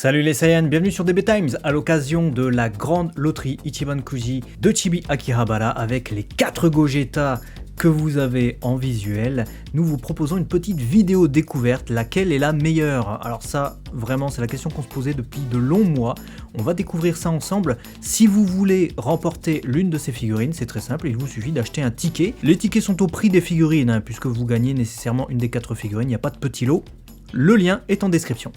Salut les Saiyans, bienvenue sur DB Times à l'occasion de la grande loterie Ichiban Kuji de Chibi Akihabara avec les 4 Gogeta que vous avez en visuel. Nous vous proposons une petite vidéo découverte, laquelle est la meilleure? Alors ça, vraiment, c'est la question qu'on se posait depuis de longs mois. On va découvrir ça ensemble. Si vous voulez remporter l'une de ces figurines, c'est très simple, il vous suffit d'acheter un ticket. Les tickets sont au prix des figurines, hein, puisque vous gagnez nécessairement une des 4 figurines, il n'y a pas de petit lot. Le lien est en description.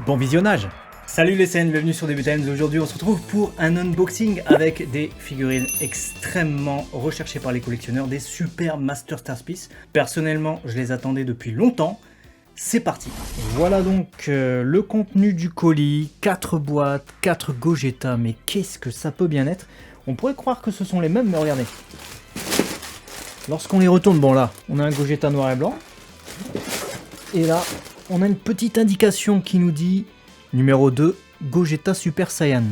Bon visionnage! Salut les scènes, bienvenue sur DB Times. Aujourd'hui on se retrouve pour un unboxing avec des figurines extrêmement recherchées par les collectionneurs, des super Master Star Piece. Personnellement je les attendais depuis longtemps. C'est parti. Voilà donc le contenu du colis, 4 boîtes, 4 Gogeta, mais qu'est-ce que ça peut bien être? On pourrait croire que ce sont les mêmes, mais regardez. Lorsqu'on les retourne, bon là, on a un Gogeta noir et blanc. Et là, on a une petite indication qui nous dit numéro 2, Gogeta Super Saiyan.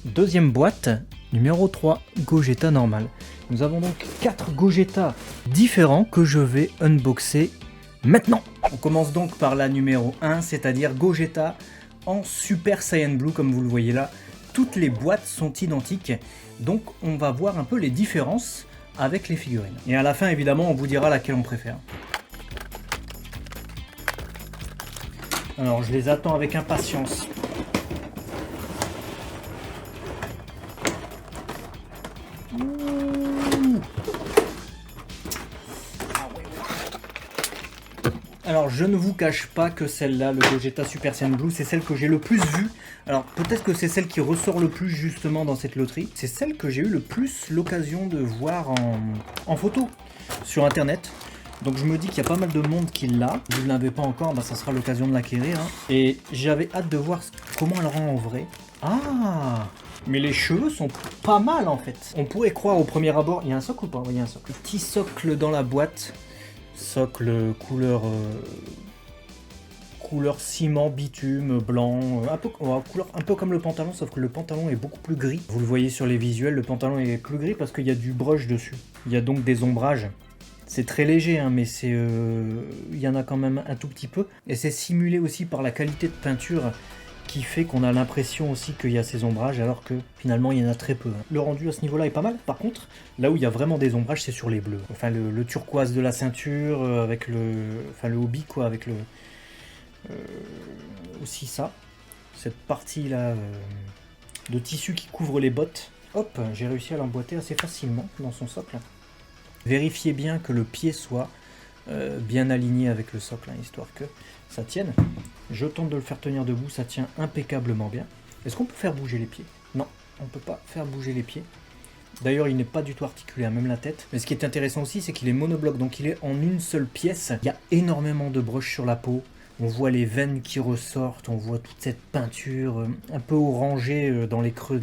Deuxième boîte, numéro 3, Gogeta normal. Nous avons donc 4 Gogeta différents que je vais unboxer maintenant. On commence donc par la numéro 1, c'est-à-dire Gogeta en Super Saiyan Blue, comme vous le voyez là. Toutes les boîtes sont identiques, donc on va voir un peu les différences avec les figurines. Et à la fin, évidemment, on vous dira laquelle on préfère. Alors, je les attends avec impatience. Alors, je ne vous cache pas que celle-là, le Gogeta Super Saiyan Blue, c'est celle que j'ai le plus vue. Alors, peut-être que c'est celle qui ressort le plus justement dans cette loterie. C'est celle que j'ai eu le plus l'occasion de voir en photo sur Internet. Donc, je me dis qu'il y a pas mal de monde qui l'a. Si vous ne l'avez pas encore, bah, ça sera l'occasion de l'acquérir. Hein. Et j'avais hâte de voir comment elle rend en vrai. Ah! Mais les cheveux sont pas mal en fait. On pourrait croire au premier abord. Il y a un socle ou pas? Oui, il y a un socle. Petit socle dans la boîte. Socle couleur ciment, bitume, blanc, couleur un peu comme le pantalon, sauf que le pantalon est beaucoup plus gris. Vous le voyez sur les visuels, le pantalon est plus gris parce qu'il y a du brush dessus. Il y a donc des ombrages. C'est très léger, hein, mais il y en a quand même un tout petit peu. Et c'est simulé aussi par la qualité de peinture qui fait qu'on a l'impression aussi qu'il y a ces ombrages, alors que finalement il y en a très peu. Le rendu à ce niveau-là est pas mal. Par contre, là où il y a vraiment des ombrages, c'est sur les bleus. Enfin, le turquoise de la ceinture, avec le hobby, quoi, avec aussi ça. Cette partie-là de tissu qui couvre les bottes. Hop, j'ai réussi à l'emboîter assez facilement dans son socle. Vérifiez bien que le pied soit bien aligné avec le socle, hein, histoire que ça tienne. Je tente de le faire tenir debout, ça tient impeccablement bien. Est-ce qu'on peut faire bouger les pieds? Non, on ne peut pas faire bouger les pieds. D'ailleurs, il n'est pas du tout articulé, hein, même la tête. Mais ce qui est intéressant aussi, c'est qu'il est monobloc, donc il est en une seule pièce. Il y a énormément de broches sur la peau. On voit les veines qui ressortent, on voit toute cette peinture un peu orangée dans les creux,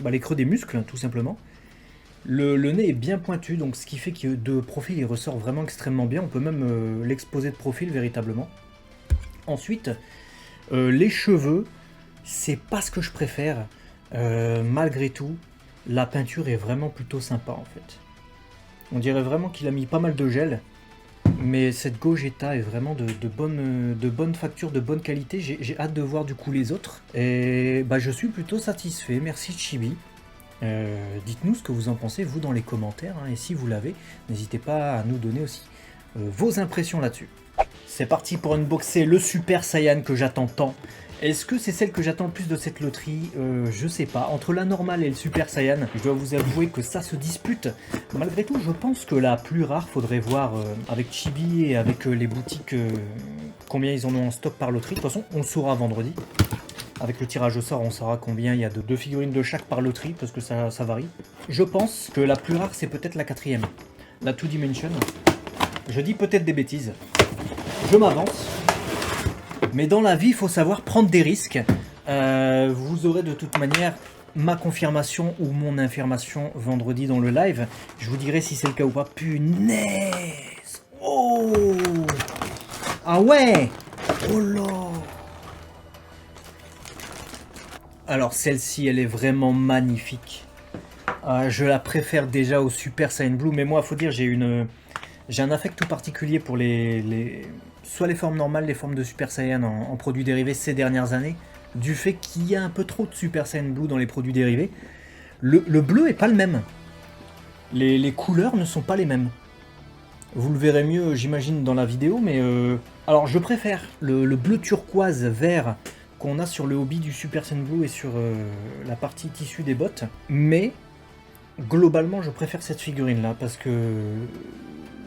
les creux des muscles, tout simplement. Le nez est bien pointu, donc ce qui fait que de profil, il ressort vraiment extrêmement bien. On peut même l'exposer de profil, véritablement. Ensuite, les cheveux, c'est pas ce que je préfère. Malgré tout, la peinture est vraiment plutôt sympa en fait. On dirait vraiment qu'il a mis pas mal de gel, mais cette Gogeta est vraiment de bonne facture, de bonne qualité. J'ai hâte de voir du coup les autres. Et bah, je suis plutôt satisfait. Merci Chibi. Dites-nous ce que vous en pensez, vous, dans les commentaires. Hein, et si vous l'avez, n'hésitez pas à nous donner aussi vos impressions là-dessus. C'est parti pour unboxer le Super Saiyan que j'attends tant. Est-ce que c'est celle que j'attends le plus de cette loterie? Je sais pas. Entre la normale et le Super Saiyan, je dois vous avouer que ça se dispute. Malgré tout, je pense que la plus rare, faudrait voir avec Chibi et avec les boutiques combien ils en ont en stock par loterie. De toute façon, on le saura vendredi. Avec le tirage au sort, on saura combien il y a de 2 figurines de chaque par loterie, parce que ça varie. Je pense que la plus rare, c'est peut-être la 4e. La 2 Dimension. Je dis peut-être des bêtises. Je m'avance. Mais dans la vie, il faut savoir prendre des risques. Vous aurez de toute manière ma confirmation ou mon information vendredi dans le live. Je vous dirai si c'est le cas ou pas. Punaise! Oh! Ah ouais! Oh là! Alors celle-ci, elle est vraiment magnifique. Je la préfère déjà au Super Saiyan Blue, mais moi, faut dire, j'ai une J'ai un affect tout particulier pour soit les formes normales, les formes de Super Saiyan en produits dérivés ces dernières années, du fait qu'il y a un peu trop de Super Saiyan Blue dans les produits dérivés. Le bleu est pas le même. Les couleurs ne sont pas les mêmes. Vous le verrez mieux, j'imagine, dans la vidéo, mais... Alors, je préfère le bleu turquoise vert qu'on a sur le hobby du Super Saiyan Blue et sur la partie tissu des bottes. Mais, globalement, je préfère cette figurine-là, parce que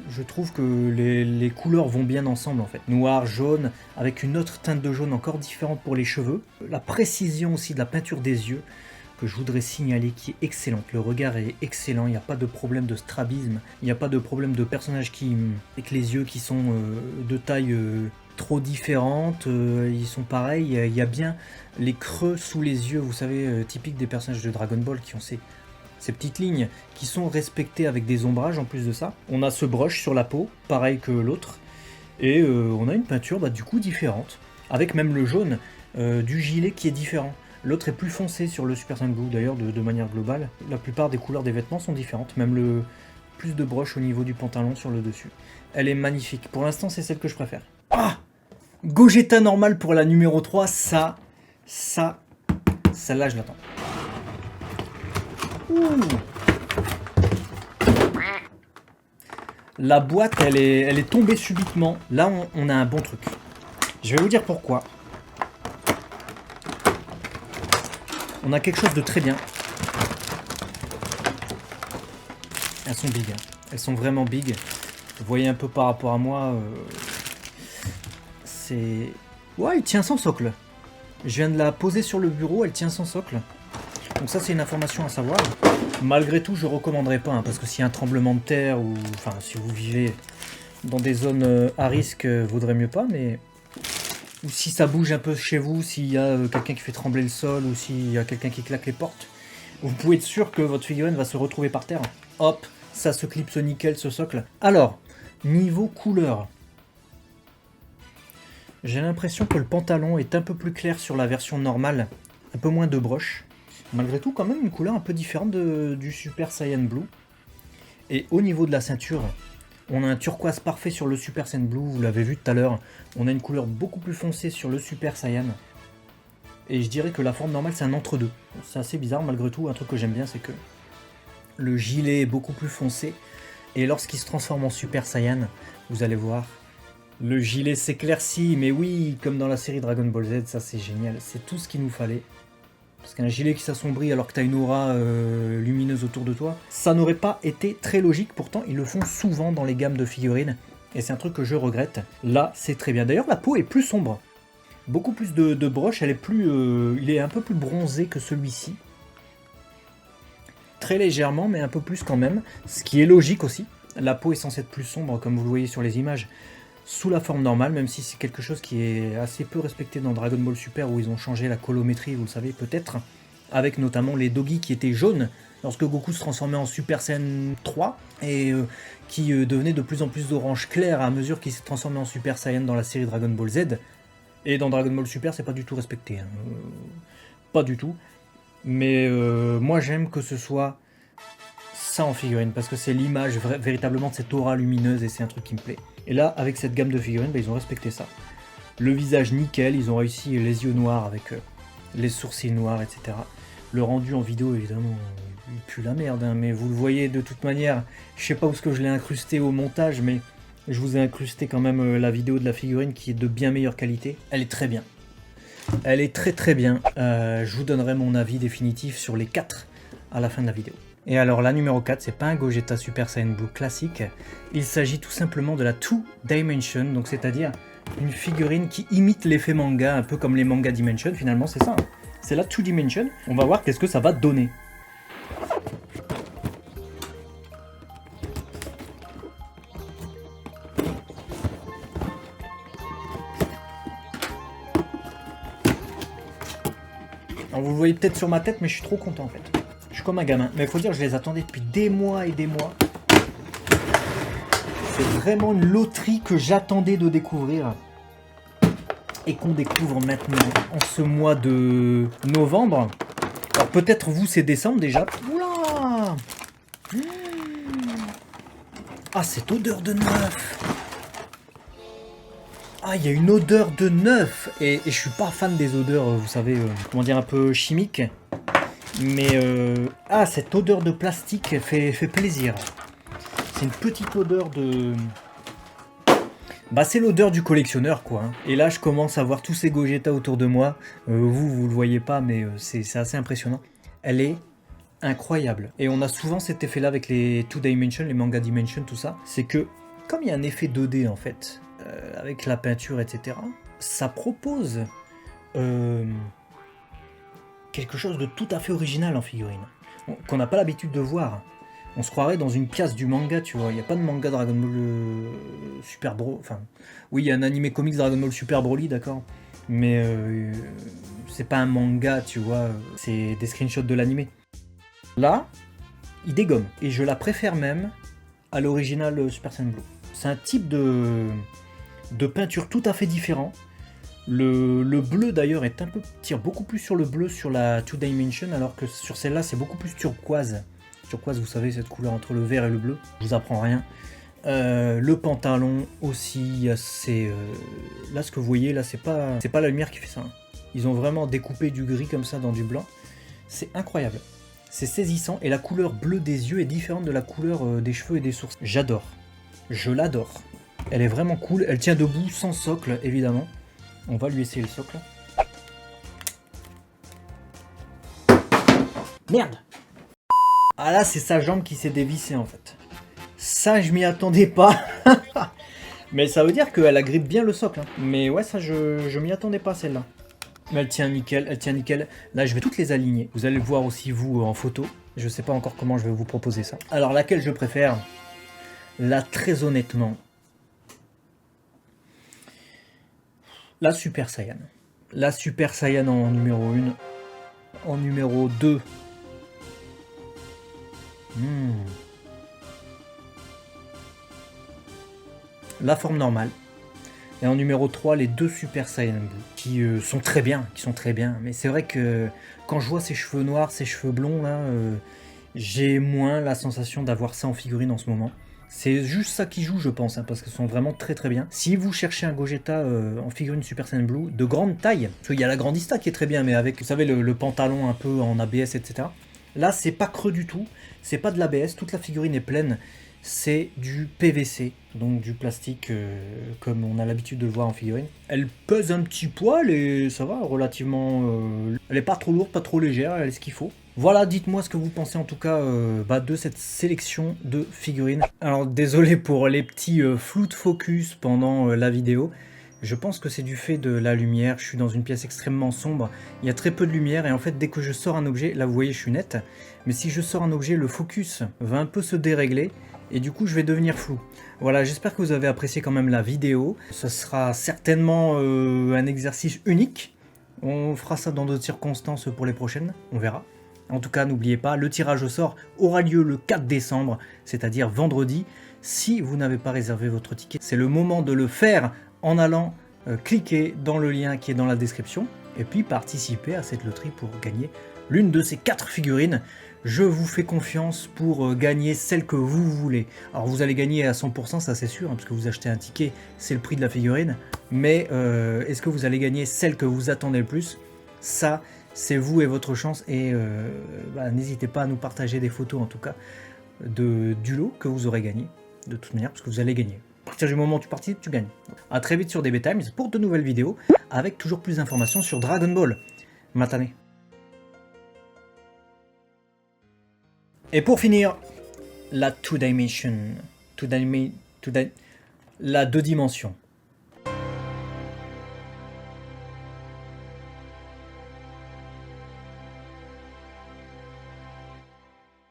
je trouve que les couleurs vont bien ensemble, en fait. Noir, jaune, avec une autre teinte de jaune encore différente pour les cheveux. La précision aussi de la peinture des yeux, que je voudrais signaler, qui est excellente. Le regard est excellent, il n'y a pas de problème de strabisme, il n'y a pas de problème de personnage avec les yeux qui sont de taille trop différente, ils sont pareils, il y a bien les creux sous les yeux, vous savez, typiques des personnages de Dragon Ball qui ont ces petites lignes qui sont respectées avec des ombrages en plus de ça. On a ce brush sur la peau, pareil que l'autre, et on a une peinture du coup différente, avec même le jaune du gilet qui est différent. L'autre est plus foncé sur le Super Saiyan Blue, d'ailleurs, de manière globale. La plupart des couleurs des vêtements sont différentes, même plus de broche au niveau du pantalon sur le dessus. Elle est magnifique. Pour l'instant, c'est celle que je préfère. Ah, Gogeta normal pour la numéro 3, celle-là, je l'attends. La boîte, elle est tombée subitement. Là, on a un bon truc. Je vais vous dire pourquoi. On a quelque chose de très bien. Elles sont big. Hein. Elles sont vraiment big. Vous voyez un peu par rapport à moi. C'est... Ouais, il tient son socle. Je viens de la poser sur le bureau, elle tient son socle. Donc ça, c'est une information à savoir. Malgré tout, je ne recommanderais pas. Hein, parce que s'il y a un tremblement de terre, ou enfin, si vous vivez dans des zones à risque, vaudrait mieux pas. Mais... ou si ça bouge un peu chez vous, s'il y a quelqu'un qui fait trembler le sol, ou s'il y a quelqu'un qui claque les portes, vous pouvez être sûr que votre figurine va se retrouver par terre. Hop, ça se clipse nickel ce socle. Alors, niveau couleur, j'ai l'impression que le pantalon est un peu plus clair sur la version normale, un peu moins de broche. Malgré tout, quand même une couleur un peu différente du Super Saiyan Blue. Et au niveau de la ceinture, on a un turquoise parfait sur le Super Saiyan Blue, vous l'avez vu tout à l'heure. On a une couleur beaucoup plus foncée sur le Super Saiyan. Et je dirais que la forme normale, c'est un entre-deux. C'est assez bizarre, malgré tout. Un truc que j'aime bien, c'est que le gilet est beaucoup plus foncé. Et lorsqu'il se transforme en Super Saiyan, vous allez voir, le gilet s'éclaircit. Mais oui, comme dans la série Dragon Ball Z, ça c'est génial. C'est tout ce qu'il nous fallait. Parce qu'un gilet qui s'assombrit alors que tu as une aura lumineuse autour de toi, ça n'aurait pas été très logique. Pourtant, ils le font souvent dans les gammes de figurines. Et c'est un truc que je regrette. Là, c'est très bien. D'ailleurs, la peau est plus sombre. Beaucoup plus de broche. Il est un peu plus bronzé que celui-ci. Très légèrement, mais un peu plus quand même. Ce qui est logique aussi. La peau est censée être plus sombre, comme vous le voyez sur les images, sous la forme normale, même si c'est quelque chose qui est assez peu respecté dans Dragon Ball Super, où ils ont changé la colorimétrie, vous le savez peut-être, avec notamment les doggies qui étaient jaunes lorsque Goku se transformait en Super Saiyan 3, et qui devenaient de plus en plus d'orange clair à mesure qu'il s'est transformé en Super Saiyan dans la série Dragon Ball Z. Et dans Dragon Ball Super, c'est pas du tout respecté. Hein. Pas du tout. Mais moi, j'aime que ce soit ça en figurine, parce que c'est l'image véritablement de cette aura lumineuse, et c'est un truc qui me plaît. Et là, avec cette gamme de figurines, ils ont respecté ça. Le visage nickel, ils ont réussi les yeux noirs avec les sourcils noirs, etc. Le rendu en vidéo, évidemment, il pue la merde, hein, mais vous le voyez de toute manière. Je sais pas où est-ce que je l'ai incrusté au montage, mais je vous ai incrusté quand même la vidéo de la figurine qui est de bien meilleure qualité. Elle est très bien. Elle est très très bien. Je vous donnerai mon avis définitif sur les 4 à la fin de la vidéo. Et alors la numéro 4, c'est pas un Gogeta Super Saiyan Blue classique, il s'agit tout simplement de la 2 Dimension, donc c'est-à-dire une figurine qui imite l'effet manga, un peu comme les manga Dimension, finalement c'est ça. Hein. C'est la 2 Dimension, on va voir qu'est-ce que ça va donner. Alors vous le voyez peut-être sur ma tête, mais je suis trop content en fait. Je suis comme un gamin, mais il faut dire que je les attendais depuis des mois et des mois. C'est vraiment une loterie que j'attendais de découvrir. Et qu'on découvre maintenant, en ce mois de novembre. Alors peut-être vous c'est décembre déjà. Oula Ah, cette odeur de neuf. Ah, il y a une odeur de neuf. Et je suis pas fan des odeurs, vous savez, comment dire, un peu chimiques. Mais ah, cette odeur de plastique fait plaisir. C'est une petite odeur de... Bah, c'est l'odeur du collectionneur, quoi. Hein. Et là, je commence à voir tous ces Gogeta autour de moi. Vous le voyez pas, mais c'est assez impressionnant. Elle est incroyable. Et on a souvent cet effet-là avec les 2D, les manga dimension, tout ça. C'est que, comme il y a un effet 2D, en fait, avec la peinture, etc., ça propose quelque chose de tout à fait original en figurine. Qu'on n'a pas l'habitude de voir. On se croirait dans une pièce du manga, tu vois. Il n'y a pas de manga Dragon Ball Super Broly. Enfin, oui, il y a un animé comics Dragon Ball Super Broly, d'accord. Mais c'est pas un manga, tu vois. C'est des screenshots de l'animé. Là, il dégomme. Et je la préfère même à l'original Super Saiyan Blue. C'est un type de peinture tout à fait différent. Le bleu d'ailleurs tire beaucoup plus sur le bleu sur la 2D, alors que sur celle-là, c'est beaucoup plus turquoise. Turquoise, vous savez, cette couleur entre le vert et le bleu. Je vous apprends rien. Le pantalon aussi, c'est... là, ce que vous voyez, là, c'est pas la lumière qui fait ça. Hein. Ils ont vraiment découpé du gris comme ça dans du blanc. C'est incroyable. C'est saisissant. Et la couleur bleue des yeux est différente de la couleur des cheveux et des sourcils. J'adore. Je l'adore. Elle est vraiment cool. Elle tient debout, sans socle, évidemment. On va lui essayer le socle. Merde! Ah là, c'est sa jambe qui s'est dévissée en fait. Ça, je m'y attendais pas. Mais ça veut dire qu'elle agrippe bien le socle. Hein. Mais ouais, ça, je m'y attendais pas celle-là. Mais elle tient nickel, elle tient nickel. Là, je vais toutes les aligner. Vous allez le voir aussi, vous, en photo. Je sais pas encore comment je vais vous proposer ça. Alors, laquelle je préfère? Là, très honnêtement, la Super Saiyan. La Super Saiyan en numéro 1. En numéro 2. La forme normale. Et en numéro 3, les deux Super Saiyan Blue, qui sont très bien, Mais c'est vrai que quand je vois ces cheveux noirs, ces cheveux blonds, là, j'ai moins la sensation d'avoir ça en figurine en ce moment. C'est juste ça qui joue, je pense, hein, parce qu'ils sont vraiment très très bien. Si vous cherchez un Gogeta en figurine Super Saiyan Blue de grande taille, parce qu'il y a la Grandista qui est très bien, mais avec, vous savez, le pantalon un peu en ABS, etc. Là, c'est pas creux du tout, c'est pas de l'ABS, toute la figurine est pleine. C'est du PVC, donc du plastique comme on a l'habitude de le voir en figurine. Elle pèse un petit poil et ça va, relativement... elle est pas trop lourde, pas trop légère, elle est ce qu'il faut. Voilà, dites-moi ce que vous pensez en tout cas de cette sélection de figurines. Alors désolé pour les petits flous de focus pendant la vidéo. Je pense que c'est du fait de la lumière, je suis dans une pièce extrêmement sombre, il y a très peu de lumière et en fait dès que je sors un objet, là vous voyez je suis net, mais si je sors un objet, le focus va un peu se dérégler et du coup je vais devenir flou. Voilà, j'espère que vous avez apprécié quand même la vidéo, ce sera certainement un exercice unique, on fera ça dans d'autres circonstances pour les prochaines, on verra. En tout cas, n'oubliez pas, le tirage au sort aura lieu le 4 décembre, c'est-à-dire vendredi. Si vous n'avez pas réservé votre ticket, c'est le moment de le faire en allant cliquer dans le lien qui est dans la description et puis participer à cette loterie pour gagner l'une de ces 4 figurines. Je vous fais confiance pour gagner celle que vous voulez. Alors vous allez gagner à 100%, ça c'est sûr, hein, parce que vous achetez un ticket, c'est le prix de la figurine. Mais est-ce que vous allez gagner celle que vous attendez le plus? Ça, c'est vous et votre chance. Et n'hésitez pas à nous partager des photos en tout cas du lot que vous aurez gagné. De toute manière, parce que vous allez gagner. À partir du moment où tu participes, tu gagnes. A très vite sur DB Times pour de nouvelles vidéos avec toujours plus d'informations sur Dragon Ball. Matane. Et pour finir, la 2D, la 2 dimensions.